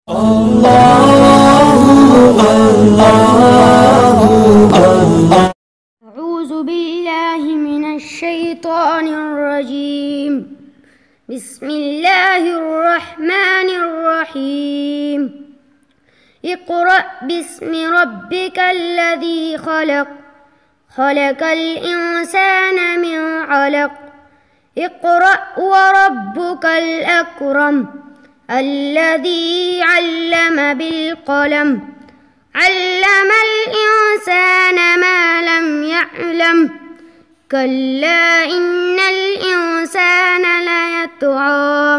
أعوذ بالله من الشيطان الرجيم. بسم الله الرحمن الرحيم. اقرأ باسم ربك الذي خلق، خلق الإنسان من علق. اقرأ وربك الأكرم الذي علم بالقلم، علم الإنسان ما لم يعلم. كلا إن الإنسان ليطغى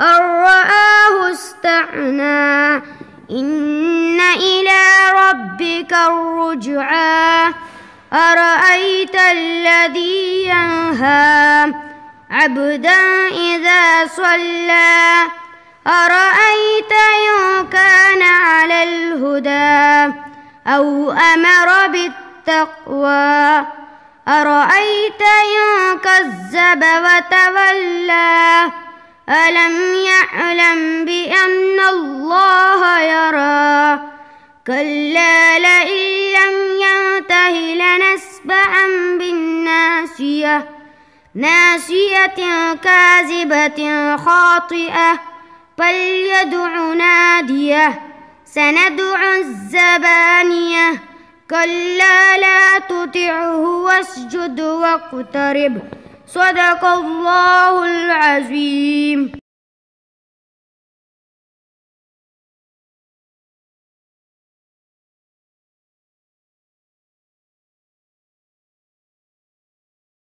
أن رآه استغنى، إن إلى ربك الرجعى. أرأيت الذي ينهى عبدا إذا صلى، أرأيت إن كان على الهدى أو أمر بالتقوى، أرأيت إن كذب وتولى. ألم يعلم بأن الله يرى، كلا لئن لم ينته لنسفعا بالناصية، ناصية كاذبة خاطئة، فليدع ناديه. سندع الزبانية، كلا لا تطعه واسجد واقترب. صدق الله العظيم.